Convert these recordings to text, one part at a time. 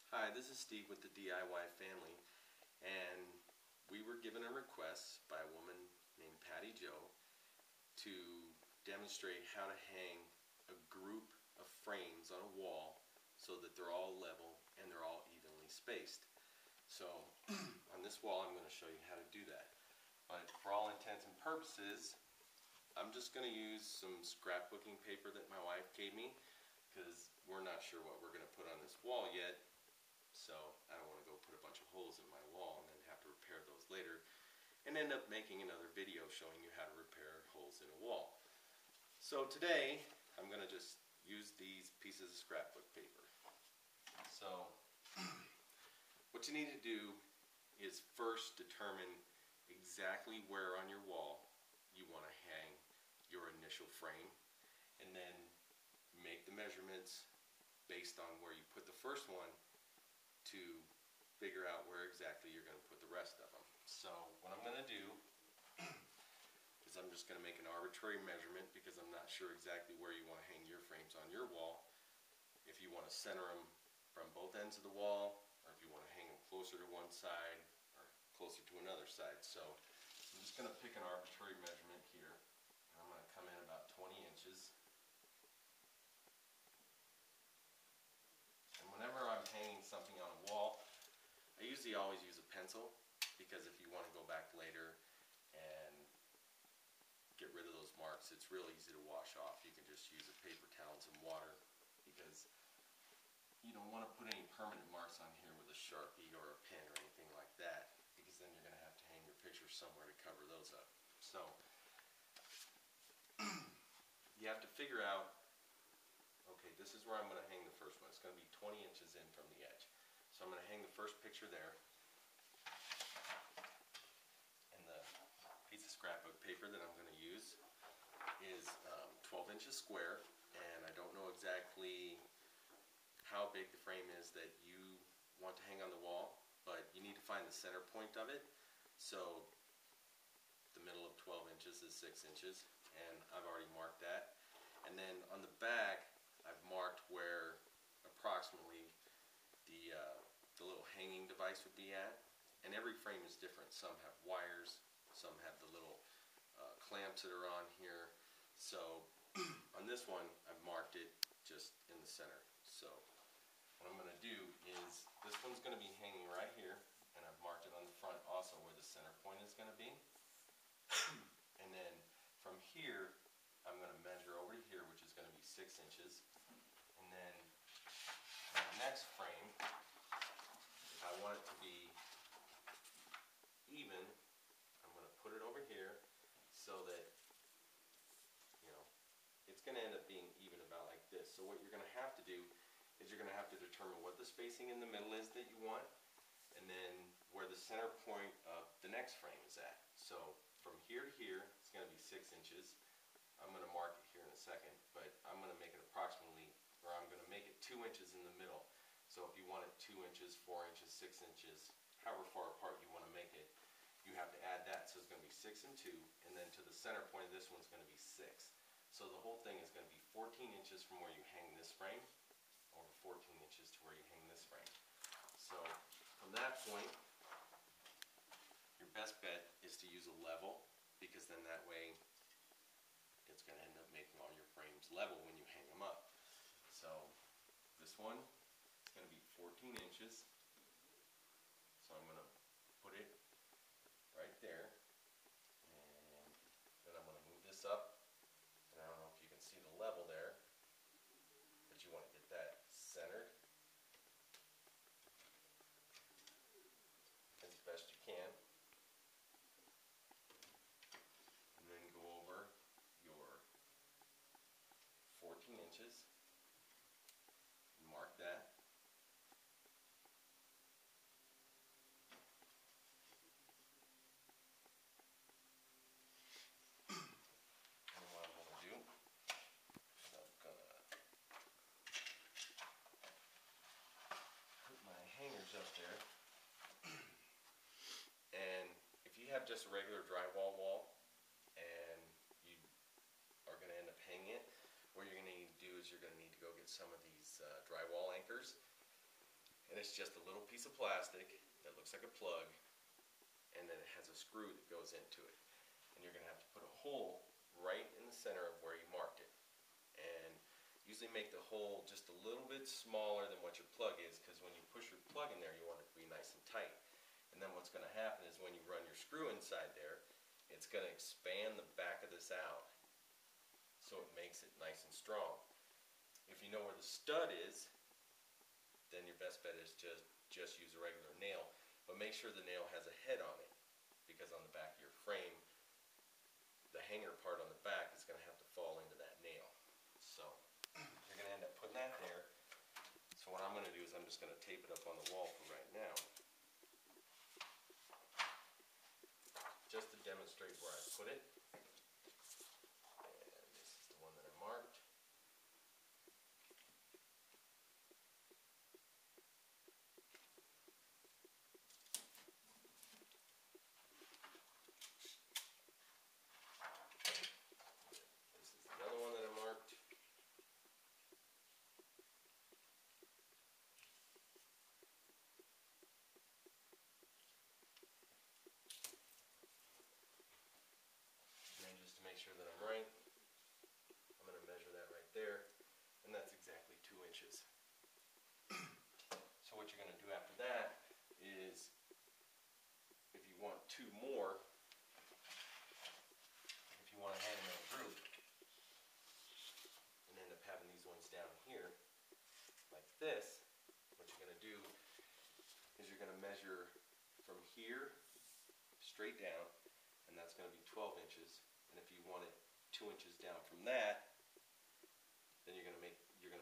Hi, this is Steve with the DIY Family, and we were given a request by a woman named Patty Joe to demonstrate how to hang a group of frames on a wall so that they're all level and they're all evenly spaced. So on this wall I'm going to show you how to do that. But for all intents and purposes, I'm just going to use some scrapbooking paper that my wife gave me because we're not sure what we're going to put on this wall yet. So I don't want to go put a bunch of holes in my wall and then have to repair those later and end up making another video showing you how to repair holes in a wall. So today I'm going to just use these pieces of scrapbook paper. So what you need to do is first determine exactly where on your wall you want to hang your initial frame, and then make the measurements based on where you put the first one to figure out where exactly you're going to put the rest of them. So what I'm going to do is I'm just going to make an arbitrary measurement because I'm not sure exactly where you want to hang your frames on your wall. If you want to center them from both ends of the wall, or if you want to hang them closer to one side or closer to another side. So I'm just going to pick an arbitrary measurement here. I'm going to come in about 20 inches. And whenever I'm hanging something on a wall, I usually always use a pencil, because if you want to go back later and get rid of those marks, it's real easy to wash off. You can just use a paper towel and some water, because you don't want to put any permanent marks on here with a Sharpie or a pen or anything like that, because then you're going to have to hang your picture somewhere to cover those up. So you have to figure out, okay, this is where I'm going to hang the first one. It's going to be 20 inches in from the edge. So I'm going to hang the first picture there. And the piece of scrapbook paper that I'm going to use is 12 inches square, and I don't know exactly how big the frame is that you want to hang on the wall, but you need to find the center point of it. So the middle of 12 inches is 6 inches, and I've already marked that. And then on the back, I've marked where approximately the little hanging device would be at. And every frame is different. Some have wires, some have the little clamps that are on here. So on this one, I've marked it just in the center. So what I'm going to do is, this one's going to be hanging right here, and I've marked it on the front also where the center point is going to be. And then from here, I'm going to measure over to here, which is going to be 6 inches. And then the next frame, if I want it to be even, I'm going to put it over here so that, you know, it's going to end up being even about like this. So what you're going to have to do is you're going to have to determine what the spacing in the middle is that you want, and then where the center point of the next frame is at. So from here to here, it's going to be 6 inches. I'm going to mark it here in a second, but I'm going to make it approximately, or I'm going to make it 2 inches in the middle. So if you want it 2 inches, 4 inches, 6 inches, however far apart you want to make it, you have to add that. So it's going to be 6 and 2, and then to the center point of this one's going to be 6. So the whole thing is going to be 14 inches from where you hang this frame, over 14 inches to where you hang this frame. So from that point, your best bet is to use a level, because then that way it's going to end up making all your frames level when you hang them up. So this one is going to be 14 inches. So I'm going to put it right there, and then I'm going to move this up. And I don't know if you can see the level there, but you want to get that centered as best you can. And then go over your 14 inches, and mark that. And what I'm going to do is I'm going to put my hangers up there. And if you have just a regular drywall wall and you are going to end up hanging it, what you're going to need to do is you're going to need to go get some of these drywall anchors, And it's just a little piece of plastic that looks like a plug, and then it has a screw that goes into it. And you're going to have to put a hole right in the center of where you marked it. And usually make the hole just a little bit smaller than what your plug is, because when you push your plug in there, you want it to be nice and tight. And then what's going to happen is when you run your screw inside there, it's going to expand the back of this out, so it makes it nice and strong. If you know where the stud is, then your best bet is just use a regular nail, but make sure the nail has a head on it, because on the back of your frame, the hanger part on the back is going to have to fall into that nail. So you're going to end up putting that there. So what I'm going to do is I'm just going to tape it up on the wall for right now, just to demonstrate where I put it. And this is the one that I marked. This is the other one that I marked. And just to make sure that I'm right, I'm going to measure that right there, and that's exactly 2 inches. So what you're going to do after that is, if you want 2 more, if you want to hang them in a group, and end up having these ones down here, like this, what you're going to do is you're going to measure from here straight down, and that's going to be 12 inches. And if you want it 2 inches down from that, then you're going to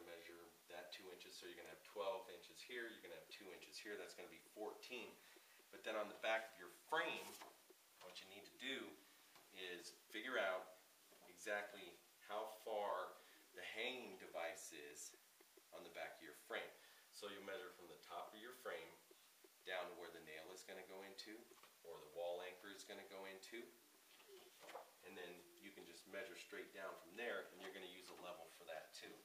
measure that 2 inches. So you're going to have 12 inches here, you're going to have 2 inches here, that's going to be 14. But then on the back of your frame, what you need to do is figure out exactly how far the hanging device is on the back of your frame. So you measure from the top of your frame down to where the nail is going to go into, or the wall anchor is going to go into, and then you can just measure straight down from there, and you're going to use a level for that too.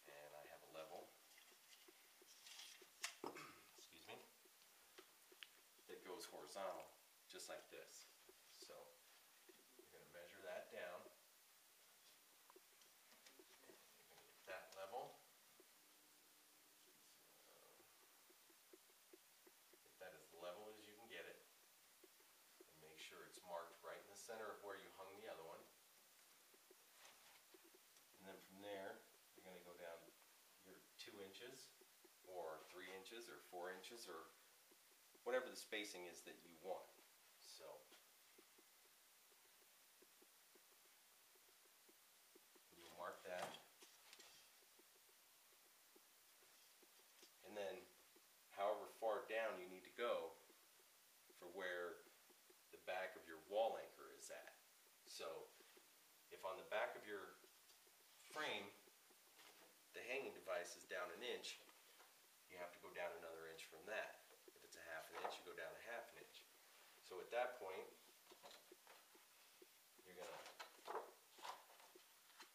And I have a level, excuse me, that goes horizontal, just like this. So you're going to measure that down, and you're going to get that level. Get that as level as you can get it, and make sure it's marked right in the center of where you hung the other one. And then from there, you're going to go down your 2 inches, or 3 inches, or 4 inches, or whatever the spacing is that you want. So you mark that, and then however far down you need to go for where the back of your wall anchor is at. So if on the back of your frame the hanging device is down 1 inch, you have to go down another inch from that. If it's a 1/2 inch, you go down 1/2 inch. So at that point, you're going to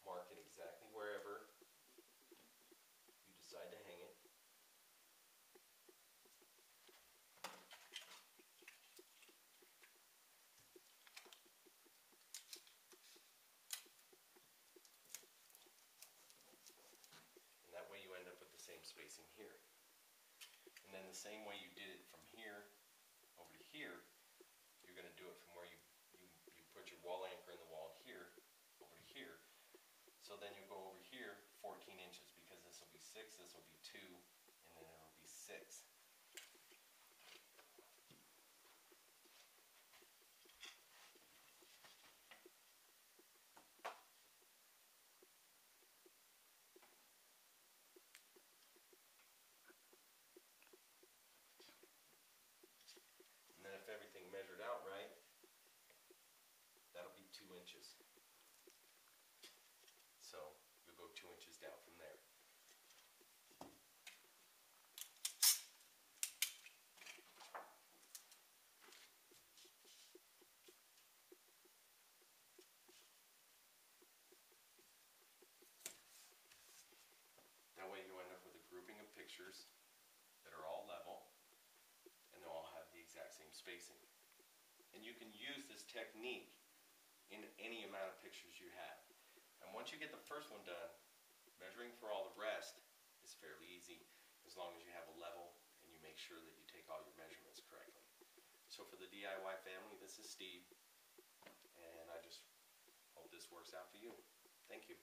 mark it exactly wherever you decide to hang it. And that way you end up with the same spacing here. And then the same way you did it from here over to here, you're going to do it from where you put your wall anchor in the wall here over to here. So then you go over here 14 inches, because this will be 6, this will be 2, and then it'll be 6. And then if everything measured out right, that'll be 2 inches. So you'll go 2 inches down from there. That way you end up with a grouping of pictures that are all level. spacing. And you can use this technique in any amount of pictures you have. And once you get the first one done, measuring for all the rest is fairly easy as long as you have a level and you make sure that you take all your measurements correctly. So for the DIY family, this is Steve, and I just hope this works out for you. Thank you.